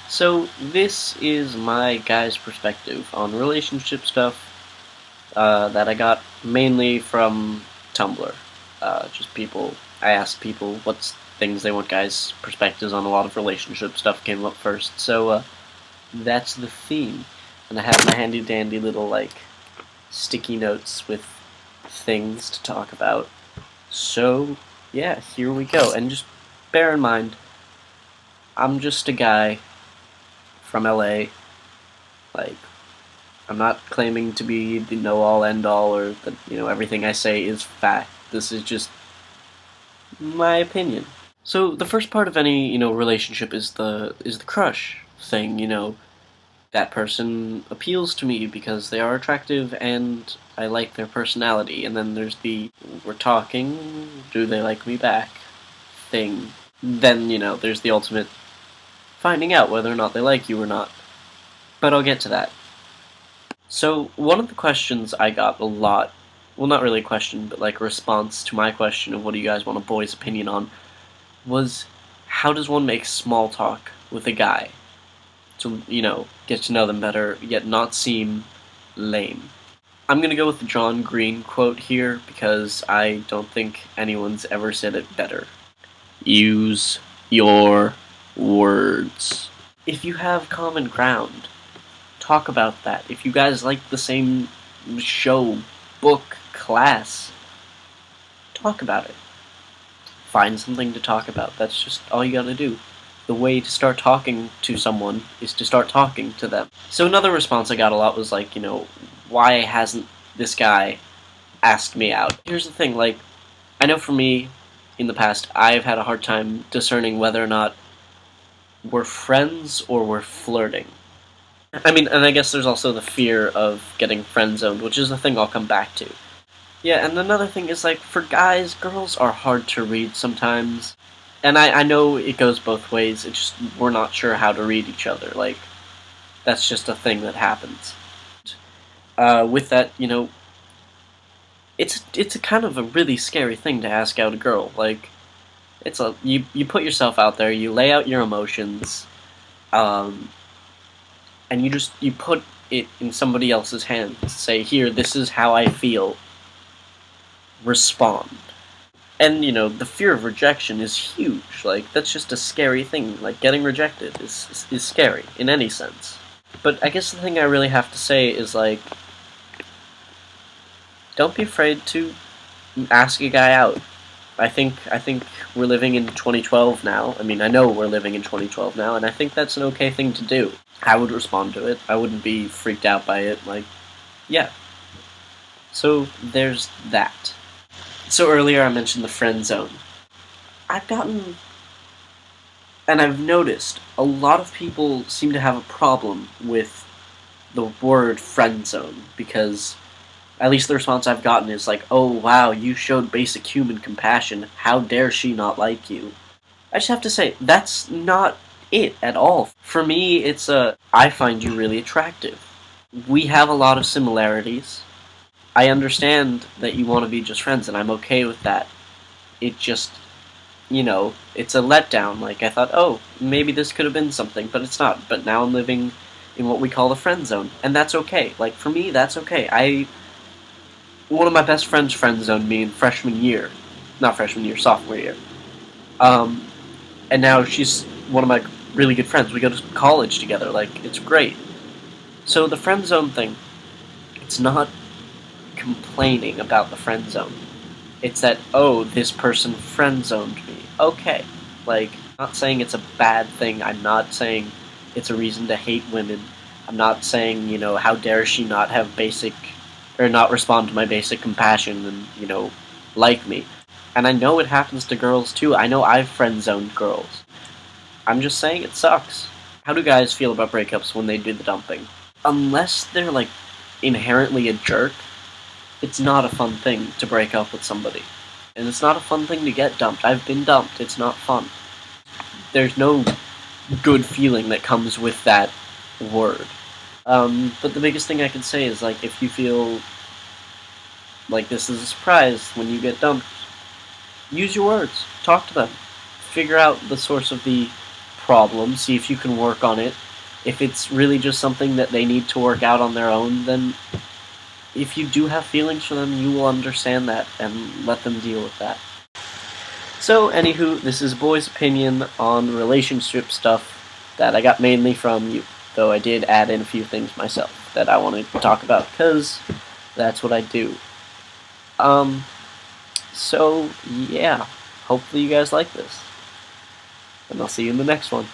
So this is my guy's perspective on relationship stuff that I got mainly from Tumblr. Just people. I asked people what's things they want guys' perspectives on. A lot of relationship stuff came up first, so that's the theme. And I have my handy dandy little sticky notes with things to talk about. So yeah, here we go. And just bear in mind, I'm just a guy from LA. Like, I'm not claiming to be the know-all, end-all, or that everything I say is fact. This is just my opinion. So the first part of any relationship is the crush thing. That person appeals to me because they are attractive and I like their personality. And then there's the we're talking, do they like me back thing. Then there's the ultimate finding out whether or not they like you or not. But I'll get to that. So, one of the questions I got a lot, well, not really a question, but like a response to my question of what do you guys want a boy's opinion on, was how does one make small talk with a guy to, get to know them better, yet not seem lame? I'm gonna go with the John Green quote here because I don't think anyone's ever said it better. Use your words. If you have common ground, talk about that. If you guys like the same show, book, class, talk about it. Find something to talk about. That's just all you gotta do. The way to start talking to someone is to start talking to them. So another response I got a lot was why hasn't this guy asked me out? Here's the thing, I know for me, in the past, I've had a hard time discerning whether or not we're friends or we're flirting. I mean, and I guess there's also the fear of getting friend-zoned, which is a thing I'll come back to. Yeah, and another thing is, for guys, girls are hard to read sometimes. And I know it goes both ways, it's just we're not sure how to read each other. That's just a thing that happens. With that, it's a kind of a really scary thing to ask out a girl. You put yourself out there, you lay out your emotions, and you put it in somebody else's hands. Say, here, this is how I feel. Respond. And, the fear of rejection is huge. That's just a scary thing. Getting rejected is scary, in any sense. But I guess the thing I really have to say is, don't be afraid to ask a guy out. I think we're living in 2012 now. I mean, I know we're living in 2012 now, and I think that's an okay thing to do. I would respond to it. I wouldn't be freaked out by it. Yeah. So there's that. So earlier I mentioned the friend zone. And I've noticed a lot of people seem to have a problem with the word friend zone because at least the response I've gotten is oh wow, you showed basic human compassion, how dare she not like you? I just have to say, that's not it at all. For me, it's I find you really attractive. We have a lot of similarities. I understand that you want to be just friends, and I'm okay with that. It just, it's a letdown. I thought, oh, maybe this could have been something, but it's not. But now I'm living in what we call the friend zone, and that's okay. For me, that's okay. One of my best friends friend-zoned me in freshman year. Not freshman year, sophomore year. And now she's one of my really good friends. We go to college together. It's great. So the friend zone thing, it's not complaining about the friend zone. It's that, oh, this person friend zoned me. Okay. I'm not saying it's a bad thing. I'm not saying it's a reason to hate women. I'm not saying, how dare she not have basic, or not respond to my basic compassion and, like me. And I know it happens to girls too. I know I've friend-zoned girls. I'm just saying it sucks. How do guys feel about breakups when they do the dumping? Unless they're, inherently a jerk, it's not a fun thing to break up with somebody. And it's not a fun thing to get dumped. I've been dumped. It's not fun. There's no good feeling that comes with that word. But the biggest thing I can say is, if you feel like this is a surprise when you get dumped, use your words. Talk to them. Figure out the source of the problem, see if you can work on it. If it's really just something that they need to work out on their own, then if you do have feelings for them, you will understand that and let them deal with that. So, anywho, this is Boy's opinion on relationship stuff that I got mainly from you, though I did add in a few things myself that I wanted to talk about, because that's what I do. So, yeah, hopefully you guys like this, and I'll see you in the next one.